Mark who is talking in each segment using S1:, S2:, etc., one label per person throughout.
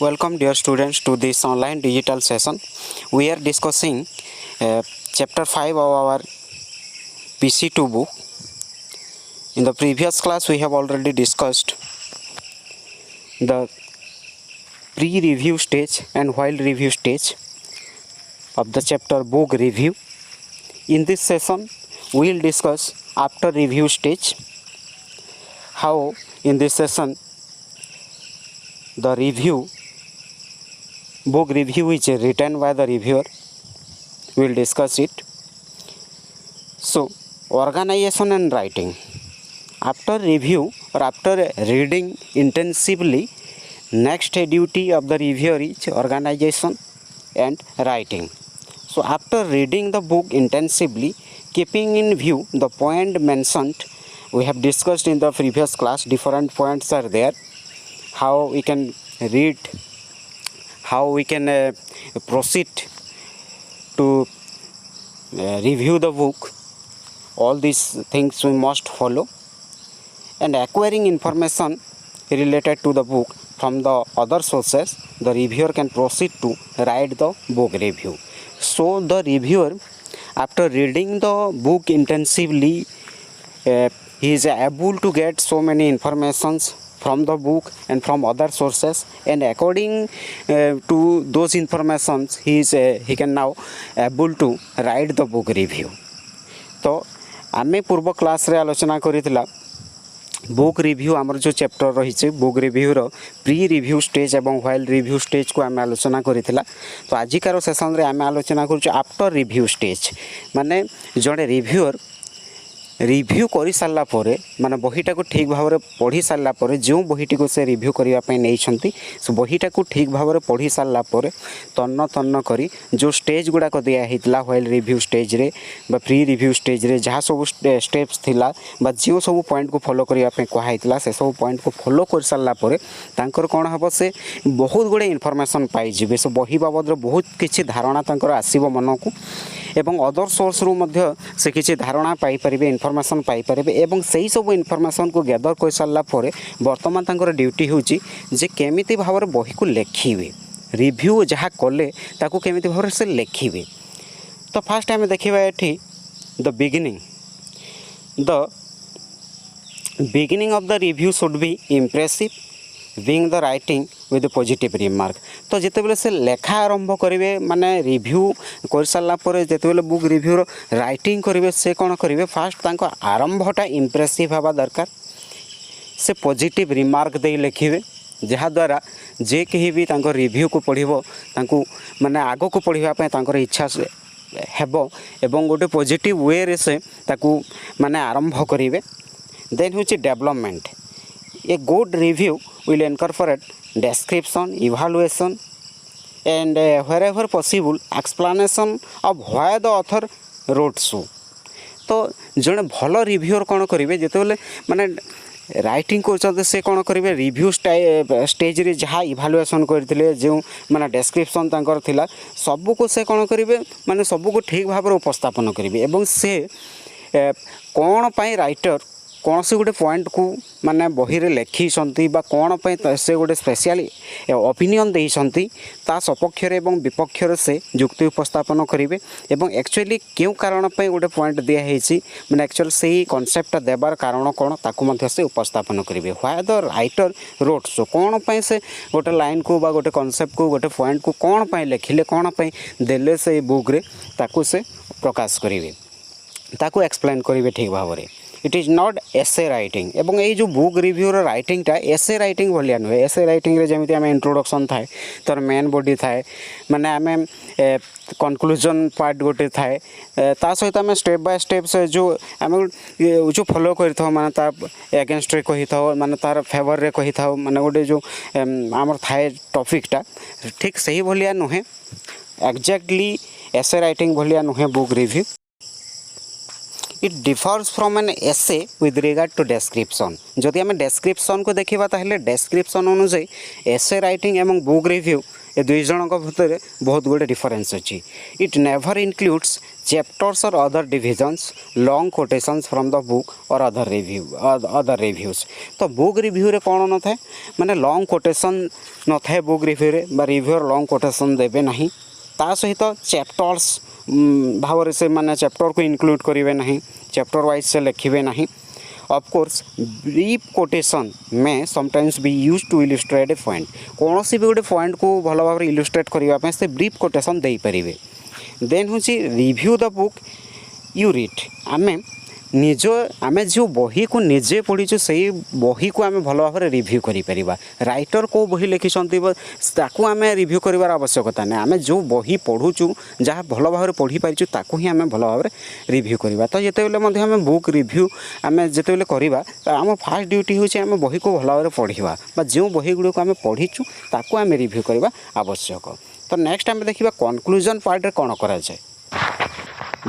S1: Welcome dear students to this online digital session. We are discussing chapter 5 of our PC2 book. In the previous class we have already discussed the pre-review stage and while review stage of the chapter book review. In this session we will discuss after review stage, how in this session the book review is written by the reviewer. We will discuss it. So, organization and writing. After review or after reading intensively, next duty of the reviewer is organization and writing. So, after reading the book intensively, keeping in view the point mentioned, we have discussed in the previous class, different points are there. How we can read, how we can proceed to review the book. All these things we must follow, and acquiring information related to the book from the other sources, the reviewer can proceed to write the book review. So the reviewer, after reading the book intensively, he is able to get so many informations from the book and from other sources, and according to those informations he can now able to write the book review. तो आमे पूर्व class रे आलोचना करितला book review आमर जो chapter रही book review रो pre review stage एवं while review stage को आम आलोचना करितला. तो आजिकार सेसन रे आम आलोचना करूँ आफ्टर रिव्यू स्टेज, माने जड़े रिव्यूअर रिव्यू कर सारा माने बहीटा को ठीक भाव में पढ़ी सारा जो बहीटी को से रिव्यू करने नहीं से बहीटा को ठीक भाव में पढ़ी सारा तन्न तन्न करी जो स्टेज गुड़ाक दिखाई व्हाइल रिव्यू स्टेज रे बा प्री रिव्यू स्टेज रे जहाँ सब स्टेप्स थिला बा जो सब पॉइंट को फॉलो करने कहला से सब पॉइंट को फॉलो कर सारा कौन हम से बहुत गुड़े इनफॉरमेशन पाइबे. से बही बाबद बहुत किसी धारणा आसब मन को एवं अदर सोर्स रु मध्य से किसी धारणा पाइपर इनफॉरमेशन पाइपर एवं से सब इनफॉरमेशन को गैदर कर सारा बर्तमान तांकर ड्यूटी होची जे केमिति भाव में बही को लेखिबे, रिव्यू जहाँ कले ताकू केमिति भाव से लेखिबे. तो फास्ट आम देखा ये the beginning of the review should be impressive being the writing with positive remark. तो जितेबाला से लेखा आरंभ करेंगे माने रिव्यू कर सारा जितेबाला बुक रिव्यू राइटिंग करेंगे से कौन करेंगे फास्ट तांको आरंभटा इम्प्रेसिव हवा दरकार. से पॉजिटिव रिमार्क दे लिखे जहाद्वारा जे कहीं भी तांको रिव्यू को पढ़ो तांको माने आग को पढ़ापी तांकर इच्छा हेबो एवं गोटे पॉजिटिव वे रे से ताकू माने आरंभ करेंगे. देन होची development. A good review will incorporate description, evaluation, and wherever possible explanation of why the author wrote so. तो जड़े भल रिव्यूअर कौन करेंगे जितेबाला माने राइटिंग कर से कौन करेंगे रिव्यू स्टेज रे जहाँ इभालुएसन करते जो माने डेस्क्रिप्शन तांकर थिला सबू को से कौन करेंगे माने सबू को ठीक भाव में उपस्थापन करेंगे एवं से कौन पाई राइटर कौन से गोटे पॉइंट को माने बही रे लेखी कौन पे से गोटे स्पेशल ओपिनियन देइछंती ता सपक्ष एवं विपक्ष से जुक्ति उपस्थापन करेंगे एवं एक्चुअली क्यों कारण पे गोटे पॉइंट दिखाई माने एक्चुअल से कॉन्सेप्ट देवार कारण कौन ताकू मध्य से उपस्थापन करेंगे. व्हाई द राइटर रोट सो कौन पे से गोटे लाइन को बा गोटे कॉन्सेप्ट को गोटे पॉइंट को कौन पे लिखिले कौन पे देले से बुक रे ताकू से प्रकाश करेंगे ताकू एक्सप्लेन करेंगे ठीक भाव में. It is not essay writing एवं ये जो बुक रिव्यूर राइटिंगटा एसे राइटिंग भाया नुहे. एसे राइटिंग रे जमी आम इंट्रोडक्शन थाए तार मेन बॉडी थाए माने आम कनक्लूजन पार्ट गोटे थाए ता सहित आम स्टेप बाय स्टेप से जो आम जो फॉलो कर माने तार एगेंस्ट रे कही था माने तार फेवर रे कही था माने गोटे जो आमर थाए टॉपिकटा ठीक सही भाया नुहे. एक्जेक्टली एसे राइटिंग भाया नुहे book review. It differs from an essay with regard to description. जदि आम डेस्क्रिप्शन को देखा ताहले डेस्क्रिप्शन अनुसार एसे राइटिंग एवं बुक रिव्यू ए दुई जन भितर बहुत गुड़े डिफरेन्स अच्छी। It never includes chapters or other divisions long quotations from the book or other reviews. तो बुक रिव्यू रे कौन न थाए माने लॉन्ग कोटेशन न थाए बुक रिव्यू रे बा रिव्यूअर लॉन्ग कोटेशन देबे नहीं। ता सहित चैप्टर्स भाव से माने चैप्टर को इनक्लूड करेंगे नहीं, चैप्टर वाइज से लिखे नहीं। ऑफ कोर्स ब्रीफ कोटेशन में sometimes be use to illustrate a point. कौन सी भी गोटे पॉइंट को भल भाव इलुस्ट्रेट करने से ब्रीफ कोटेशन दे पारे। देन हूँ review the book you read. आमे जो बही को निजे पढ़ीचु से बही को आमे भल भाव रिव्यू करिपरिबा। राइटर को बही लिखिसंती ताकू आमे रिव्यू करिवार आवश्यकता नहीं। आमे जो बही पढ़ुचु जहाँ भल भाव पढ़ी पारिचु ताकू ही आमे भल भाव रिव्यू करिबा। तो जेतेबेले मध्ये आमे बुक रिव्यू आमे जेतेबेले करिबा आम फास्ट ड्यूटी होछि आमे बही को भल भाव पढ़िबा बा जो बही गुडी को आमे पढ़ीचु ताकू आमे रिव्यू करिबा आवश्यक। तो नेक्स्ट आमे देखिबा कंक्लूजन पार्ट रे कोन करा जाय।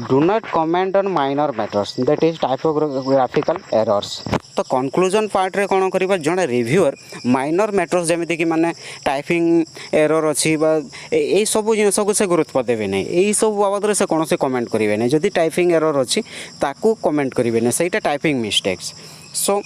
S1: Do not comment on minor matters, that is typographical errors। तो कंक्लूजन पार्ट रे कौन करिबा जने रिव्यूअर माइनर मैटर्स जमिति कि माने टाइपिंग एरर अच्छी बा ए सब जिनस को से गुरुत्व देबे नै। ए सब बाबद रे से कोन से कमेंट करिवे नै। जदि टाइपिंग एरर अच्छी ताकू कमेंट करिवे नै, सेटा typing mistakes. So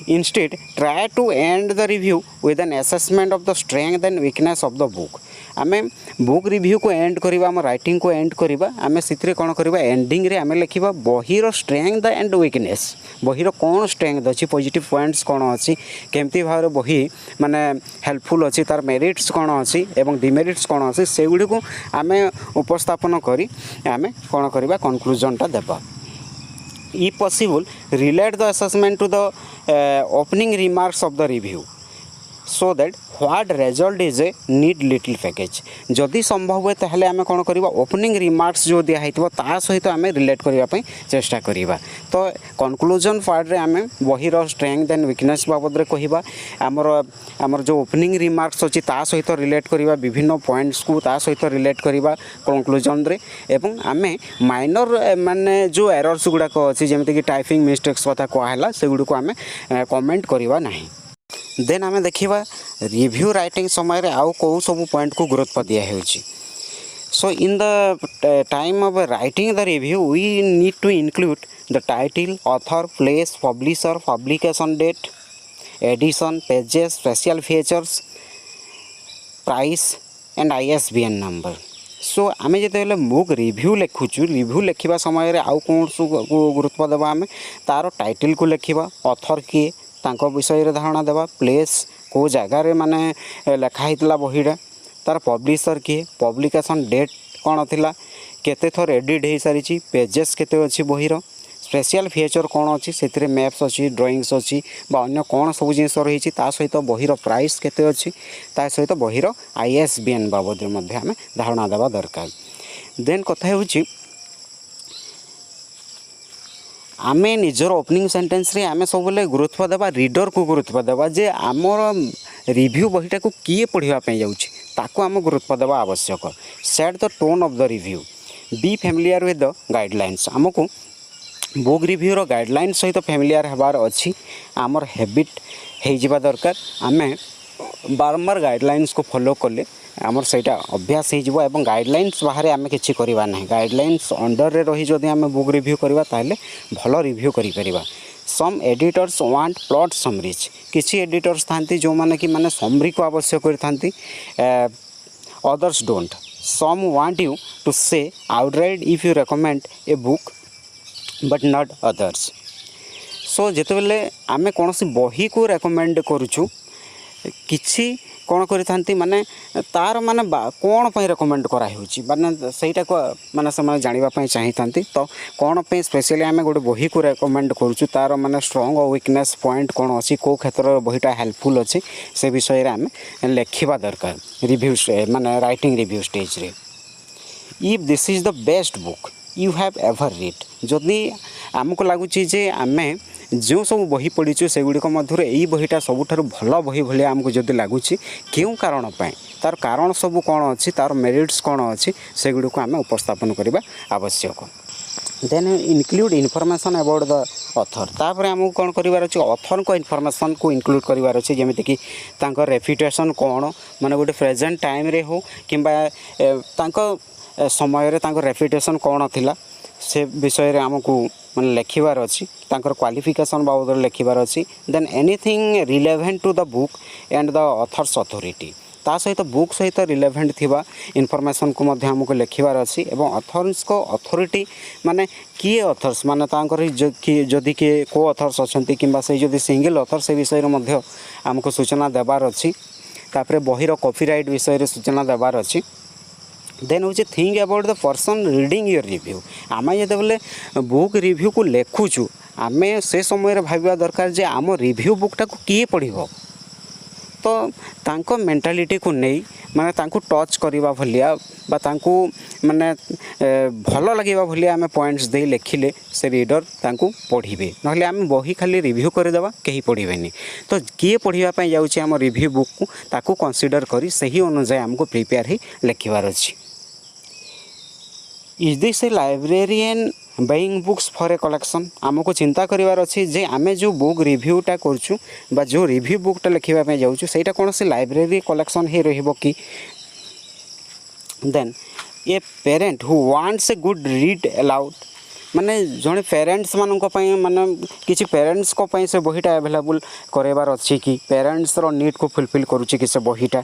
S1: instead try to end the review with an assessment of the strength and weakness of the book। आमे बुक रिव्यू को एंड करिबा, आम राइटिंग को एंड करिबा। आमे सितरे कोन करिबा एंडिंग रे आमे लिखिबा बहीर स्ट्रेंथ एंड वीकनेस। बहीर कोन स्ट्रेंथ अछि, पॉजिटिव पॉइंट्स कोन अछि, केमती भाव बही माने हेल्पफुल अछि, तार मेरिट्स कोन अछि एवं डिमेरिट्स कोन अछि, से गुडी को आमे उपस्थापन करी आमे कोन करिबा कंक्लूजन ता देबा। If possible, relate the assessment to the opening remarks of the review so that what result is a need little package। जदि संभव हुए ताहले आमे कोन करिबा ओपनिंग रिमार्क्स जो दिया हैतबो ता सहित आमे रिलेट करिबा पई चेष्टा करिबा। तो कंक्लूजन पार्ट रे आमे बहीर स्ट्रेंथ एंड वीकनेस बाबद रे कहिबा। हमर जो ओपनिंग रिमार्क्स अछि ता सहित रिलेट करिबा, विभिन्न पॉइंट्स को ता सहित रिलेट करिबा कंक्लूजन रे। एवं आमे माइनर माने जो एरर्स गुडा को अछि जेमिति कि टाइपिंग मिस्टेक्स कथा कहला से गुडी को आमे कमेंट करिबा नाही। देन आमे देखिबा रिव्यू राइटिंग समय रे आउ को सब पॉइंट को गुरुत्व दिया हेउची। So in the time of writing the review we need to include the title, author, place, publisher, publication date, edition, pages, special features, price and ISBN number. So आमे जेतेबेले बुक रिव्यू लिखुचु, review लिखिबा समय रे आउ कोन को गुरुत्व देबा। आमे तार टाइटल को लिखिबा, ऑथर किए तांको विषय रे धारणा देबा, प्लेस को जगह रे माने लेखा हितला बहीटा, तार पब्लिशर किए, पब्लिकेशन डेट कौन थिला, केते थर एडिट हो सारी, पेजेस केते अछि बहीर, स्पेशल फीचर कौन अच्छी से मैप्स अच्छी, ड्राइंग्स अच्छी बा अन्य कौन सब जिनस रही सहित बहीर प्राइस केते अच्छी, ता सहित बहीर ISBN बाबद आम धारणा देवा दरकार। देन कथा होची आमे निजर ओपनिंग सेंटेंस रे आमे सब बेले गुरुत्व देवा रीडर को गुरुत्व देवा जे आमर रिव्यू बहीटा को किए पढ़िबा पई जाउची ताको आम गुरुत्व देवा आवश्यक। Set the tone of the review, B familiar with the guidelines. आमको बुक रिव्यूर गाइडलाइन सहित फैमिलियर हबार अच्छी, आमर हैबिट हो जावा दरकार। आमे बारंबार गाइडलाइंस को फॉलो कले आमर सेटा अभ्यास हो एवं गाइडलाइंस बाहर आमे किछि करिबा नाही। गाइडलाइंस अंडर रे रही जदि आमे बुक रिव्यू करबा ताले भलो रिव्यू करि परिबा। Some editors want plot summaries, किछि एडिटर्स थांती जो माने कि माने समरी को आवश्यक करथांती, others don't. Some want you to say outright if you recommend a book but not others. So जेतेबेले आमे कोनोसी बही को रेकमेंड करूछु किछि कौन करि माने तार माने कौन पे रेकमेंड करा होची माने सेटा को माने से जानिबा पई चाहि थांती। तो कौन पे स्पेशली आमे गोटे बही को रेकमेंड करूछु तार माने स्ट्रांग और वीकनेस पॉइंट कौन अछि, को क्षेत्र बहीटा हेल्पफुल अछि से विषय रे आमे लेखिबा दरकार रिव्यू माने राइटिंग रिव्यू स्टेज रे। If this is the best book you have ever read, जदि आमको लगुच जे आमे जो सब बही पढ़ीचु सेगुड़िक मध्य यही बहीटा सबुठारु भल बही भाई आमको जदि लगुच क्यों कारण पाए, तार कारण सब कौन अच्छी, तार मेरिट्स कौन अच्छी, सेगुड़ी को आम उपस्थापन करने आवश्यक। Then include information about the author तापर आमको कौन करार अच्छे ऑथर को इनफॉरमेशन को इनक्लूड करार अच्छे जमीक कि रेपुटेशन कौन माने गोटे प्रेजेंट टाइम रे हो कि समय रेपुटेशन कौन थिला से विषय रे आमको माने लिखबार अच्छी क्वालिफिकेशन बाबद लिखबार अच्छी then anything relevant to the book and the author's authority ता सहित बुक सहित रिलेवेंट थिबा इनफॉरमेशन को मध्य हमको लिखबार अच्छी एवं ऑथर्स को अथॉरिटी माने किए ऑथर्स माने तांकर जदि किए को ऑथर्स अच्छी कि से जदि सिंगल ऑथर से विषय मध्य हमको सूचना देवार अच्छी तापर बहिर कॉपीराइट विषय सूचना देवार अच्छी देन हूँ think about the person reading your review आम जिते बुक रिव्यू को लिखुचु आम से समय भाविया दरकार जे आम रिव्यू बुकटा को किए पढ़ो तो तांको मेंटालिटी को नहीं माने तांको टच करवा भलिया बा तांको माने भल लगे भलिया आम पॉइंट्स दे लिखिले से रीडर तांको पढ़िबे नहले आम बही खाली रिव्यू करदेवा कहीं पढ़िबेनी तो किए पढ़ापी जाऊँचे आम रिव्यू बुक को ताको कंसीडर करी सही अनुसार आमको प्रिपेयर ही लिखबार अच्छी is this A librarian buying books for a collection आमको चिंता करार अच्छी जे आमे जो बुक रिव्यूटा करूँ बा जो रिव्यू बुकटा लिखापी जाऊँ से कौन से लाइब्रेरी कलेक्शन ही रही कि then a parent who wants a good read aloud माने जड़े पेरेंट्स मानक माने किसी पेरेंट्स को से बहीटा अवेलेबल करार अच्छी कि पेरेंट्स रो नीड को फुलफिल करुच्ची कि से बहीटा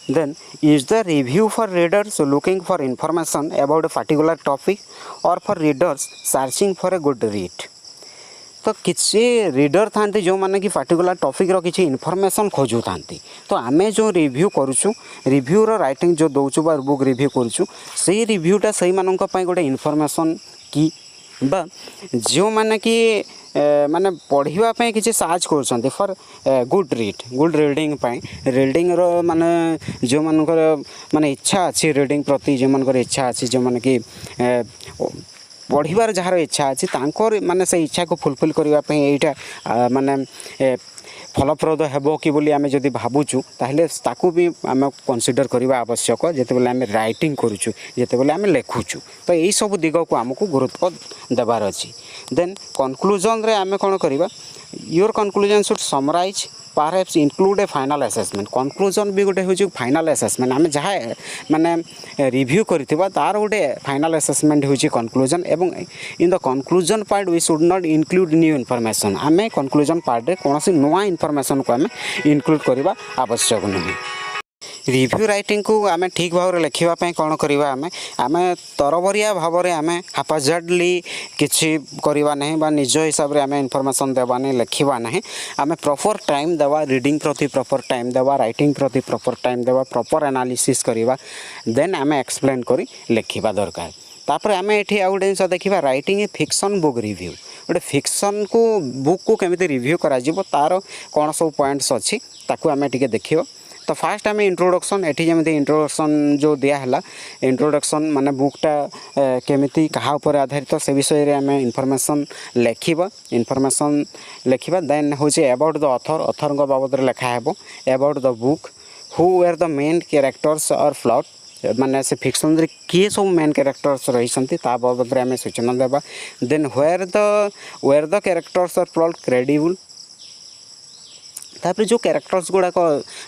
S1: then is the review for readers looking for information about a particular topic or for readers searching for a good read तो किसी रीडर था जो मैंने कि पार्टिकुलर टॉपिक रो किसी इनफॉरमेशन खोजु था तो आमे जो रिव्यू करूँ रिव्यू रो राइटिंग जो दौचु बा बुक रिव्यू करूँ से रिव्यूटा सही मानक गोटे इनफॉरमेशन कि बा जो मैंने कि माने पढ़ापी किसी सार्च कर फॉर गुड रीडिंग रीडिंग रो माने जो मानकर माने इच्छा अच्छी रीडिंग प्रति जो मानकर इच्छा अच्छी जो माने कि पढ़ार जार इच्छा अच्छी तांकर माने से इच्छा को फुलफिल करने यहाँ माने फलप्रद हेबो कि बोली आमे जदि भावुचु ताहले ताकू भी आमे कंसीडर करबा आवश्यक जेतेबेले आमे राइटिंग करूचु जेतेबेले आमे लेखुचु तो यही सब दिग को आमको गुरुत्व देवार अच्छी देन कंक्लूजन रे आमे कोन करबा your conclusion should summarise perhaps include a final assessment conclusion भी गोटे हूँ फाइनल असेसमेंट आम जहाँ माने रिव्यू करथिबा तार गोटे फाइनल असेसमेंट हूँ कंक्लूजन एवं in the conclusion part we should not include new information आम कंक्लूजन पार्ट रे कौन नुआ इनफॉरमेशन को आम इंक्लूड करबा आवश्यक नुहे रिव्यू राइटिंग को आम ठीक भाव में लिखापी कौन करवा आम तरबरिया भाव में आम हापाजार्डली किसी करवा नहीं बा निज हिसाब से आम इनफॉरमेशन देवा नहीं लिखा नहीं आम प्रॉपर टाइम देवा रीडिंग प्रति प्रॉपर टाइम देवा राइटिंग प्रति प्रॉपर टाइम देवा प्रॉपर एनालिसिस करवा देन आम एक्सप्लेन करी लिखा दरकार तापर आम ये आउ गोटे जिन देखा writing a fiction book review गोटे फिक्शन को बुक को केमी रिव्यू कर तार कौन सब पॉइंट्स अच्छी ताकू आम टे देखा तो फास्ट आम इंट्रोडक्शन ये जमी इंट्रोडक्शन जो दिहला इंट्रोडक्शन माने बुकटा केमिति कहा उपर आधारित से विषय रे आम इनफॉरमेशन लिखा देन हूँ अबाउट द ऑथर बाबद लिखा है about the book who are the main characters और प्लॉट माने से फिक्शन रे किए सब मेन कैरेक्टर्स रही बाबद आम सूचना देवा देन वेयर द कैरेक्टर्स और प्लॉट क्रेडिबल तापर जो कैरेक्टर्स गुड़ाक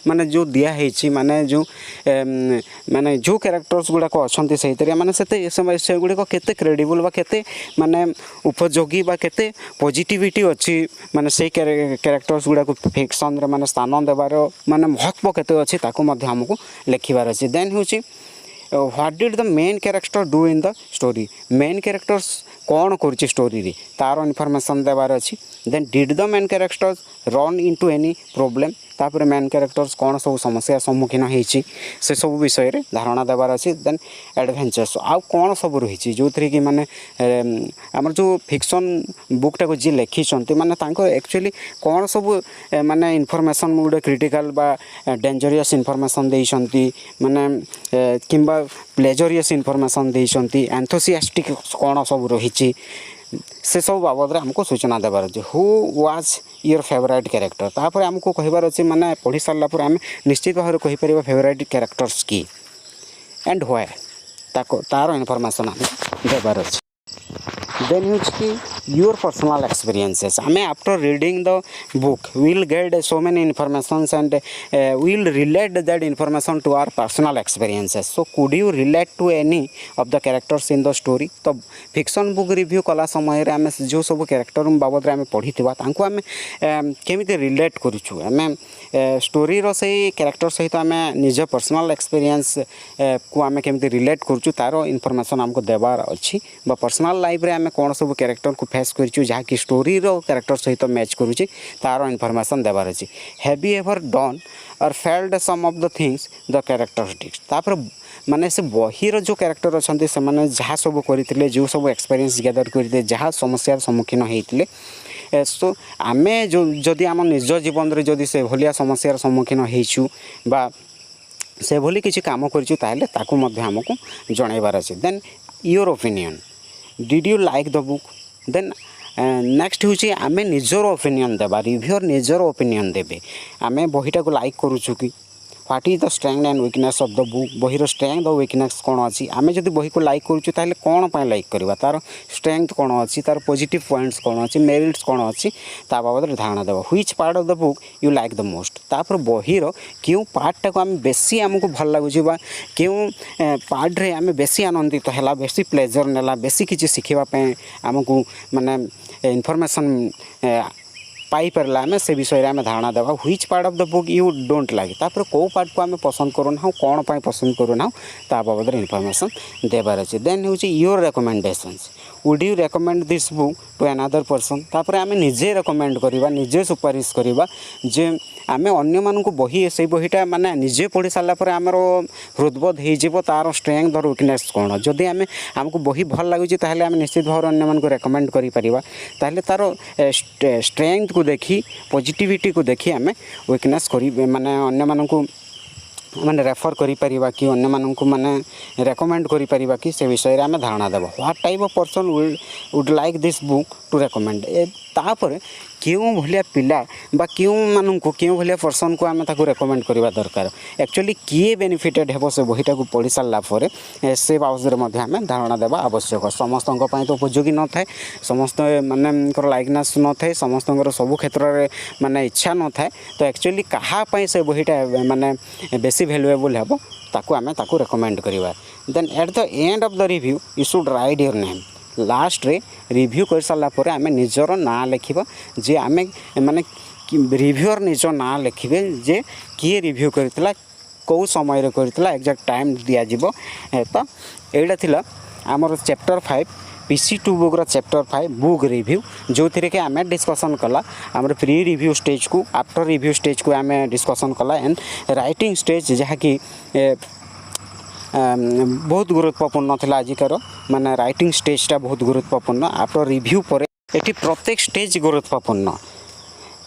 S1: माने जो दिखाई माने जो कैरेक्टर्स गुड़ाक अच्छा से माने से गुड़िक केते क्रेडिबल बा केते माने उपयोगी बा केते पॉजिटिविटी अच्छी माने से कैरेक्टर्स गुड़ाक फिक्शन रे माने स्थान देवार माने महत्व केते अच्छी ताकू मध्य हमको लिखबार अच्छी देन हूँ what did the main character do in the story main characters कौन कर स्टोरी रे तार इनफॉरमेशन देवार अच्छी then did the main characters run into any problem तापर मेन कैरेक्टर्स कौन सब समस्या सम्मुखीन होती से सब विषय रे धारणा देवार अच्छी देन एडवेंचर्स आउ कौन सब रही जो थी कि माने आमर जो फिक्शन बुकटा को जी लिखिं माने एक्चुअली कौन सब माने इनफॉरमेशन गोटे क्रिटिकल बा डेंजरियस इनफॉरमेशन देइछंती माने किंबा प्लेजरियस इनफॉरमेशन देइछंती एंथुसियास्टिक कौन सब रही से सब बाबद हमको सूचना देवार अच्छे who was your favourite character तापर आमको कहबार अच्छे माने पढ़ी सारा पर आम निश्चित भाव में कहीपर फेवरेट कैरेक्टर्स की एंड व्हाई तार इनफॉरमेशन आम देवार अच्छे। देन यूज की योर पर्सनल एक्सपीरियंसेस आम after reading the book will get so many informations and will relate that information to our personal experiences so could you relate to any of the characters in the story तो fiction book review कला समय आम जो सब character बाबद आम पढ़ी आम केमी रिलेट करूँ आम स्टोरी रो से कैरेक्टर सहित आम निज पर्सनल एक्सपीरियंस को आम केमी रिलेट करूँ तार इनफॉरमेशन आमको देवार अच्छी पर्सनल लाइफ रे आम कौन सब कैरेक्टर को फेस करूँ जहाँकि स्टोरी रो कैरेक्टर सहित मैच करुँच तार इनफॉरमेशन देवार अच्छी have you ever done or failed some of the things the characteristics तापर माने से बहिर जो कैरेक्टर अच्छा से मैंने जहाँ सब करते जो सब एक्सपीरियंस गैदर करते जहाँ समस्यार सम्मुखीन होते सो आम जो जदि आम निज जीवन में जदि से भलिया समस्यार सम्मुखीन होइछु बा से भली किसी काम करूँ ताहले ताकू मध्य आमको जनइबार अच्छे then your opinion did you like the book then next हूँ आम निजर ओपिनियन देवा रिव्यूअर निजर ओपिनियन देवे आम बहीटा को लाइक करूँ कि what is the strength and weakness of the book बहीर स्ट्रेंथ और वीकनेस कौन अच्छी आम जब बही को लाइक करूँ ताहले कौन पर लाइक करवा तार स्ट्रेंथ कौन अच्छी तार पॉजिटिव पॉइंट्स कौन अच्छी मेरिट्स कौन अच्छी ता बाबद धारणा देवा which part of the book you like the most तापर बहीर क्यों पार्टा को आम बेसी आमको भल लगुच क्यों पार्ट रे आम बेसी आनंदित है बेसी प्लेजर नेला बेसी किसी शिखापी आमको माने इनफॉरमेशन पाई पारा आम से विषय में धारणा देवा which part of the book you don't like तापर कौ पार्ट को आम पसंद करूना कौन पाई पसंद करूना ता बाबद इनफॉरमेशन देवार अच्छे देन हूँ your recommendations would you recommend this book to another person तापर आम निजे रिकमेंड करवा निजे सुपारिश करवा जे आम अन्य मानक बही से बहीटा माने निजे पढ़ी सारा पर आमर हृदबोध हो तार स्ट्रेंथ और वीकनेस कौन जदि आम आमको बही भल लगुच ताहले आम निश्चित भाव अन्य मानक रिकमेंड करिपरिबा ताहले तार स्ट्रेंथ को देखी पॉजिटिविटी को देखी आम वीकनेस करी माने अन्य मानक माने रेफर करिपरिबा कि अन्य मानक माने रेकमेंड करिपरिबा कि से विषय रे आम धारणा देबा what type of person would like this book to recommend तापर क्यों भलिया पिला बा क्यों मानक क्यों भलिया पर्सन को आम ताको रेकमेंड करवा दरकार एक्चुअली किए बेनिफिटेड हेबो से बहीटा को पढ़ी सारा पर से बाबद आम धारणा देवा आवश्यक समस्त तो उपयोगी न थाए समस्त माने लाइकनेस न थाए समस्त सब क्षेत्र में माने इच्छा न थाए तो एक्चुअली कहाँ से बहीटा माने बेसी वैल्यूएबल हेबो ताको आम ताको रेकमेंड करवा then at the end of the review you should write your name last रे रिव्यू कर सारा पर आम निजर ना लिखा जे आम माने रिव्यूअर निज ना लिखे जे किए रिव्यू करथिला कौ समय करथिला एग्जैक्ट टाइम दिया जिवो तो एटा थिला आमर chapter 5 PC2 book chapter 5 book review जो थी कि आम डिस्कसन कला आम प्री रिव्यू स्टेज को आफ्टर रिव्यू स्टेज को आम डिस्कसन कला एंड राइटिंग स्टेज जहाँकि बहुत गुरुत्वपूर्ण था आजिकार माने राइटिंग स्टेजटा बहुत गुरुत्वपूर्ण आफ्टर रिव्यू पर एटी प्रत्येक स्टेज गुरुत्वपूर्ण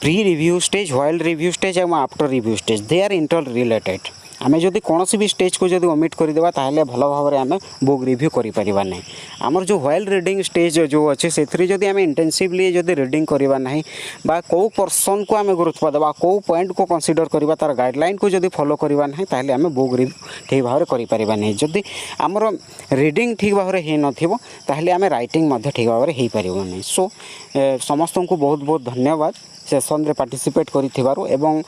S1: pre review stage while review stage और after review stage they are inter related आम जदि कौन भी स्टेज को जब ओमिट करदेवा ताहले भल भाव में आम बुक रिव्यू करिपरिबा नहीं आमर जो व्हाइल रीडिंग स्टेज जो अच्छे से जदि आम इंटेंसिवली जदि रीडिंग करवा नहीं बा कौ पर्सन को आम गुरुत्व देवा कौ पॉइंट को कंसीडर करवा तार गाइडलाइन को जदि फॉलो करवा नहीं ताहले आम बुक रिव्यू ठीक भाव में करिपरिबा नहीं जदि आमर रीडिंग ठीक भाव में हो नथिबो ताहले आम राइटिंग मध्य ठीक भाव में हो पारिबो नहीं सो समस्त को बहुत बहुत धन्यवाद सेशन रे पार्टिसिपेट करिथिबारु एवं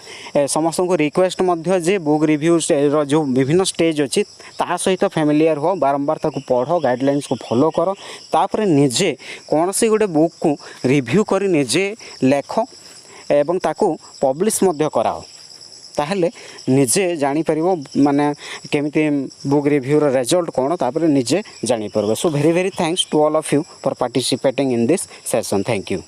S1: समस्त को रिक्वेस्ट मध्य जे बुक रिव्यू जो विभिन्न स्टेज अच्छी ता सहित फैमिलियर हो बारंबार ताको पढ़ गाइडलाइंस को फॉलो कर तापर निजे कौन सी गोटे बुक को रिव्यू करी निजे लेख एवं ताको पब्लिश मध्य कराओ ताहले निजे जानी परिबो माने केमिति बुक रिव्यू रो रिजल्ट कोन तापर निजे जानी परबो so very very thanks to all of you for participating in this session thank you.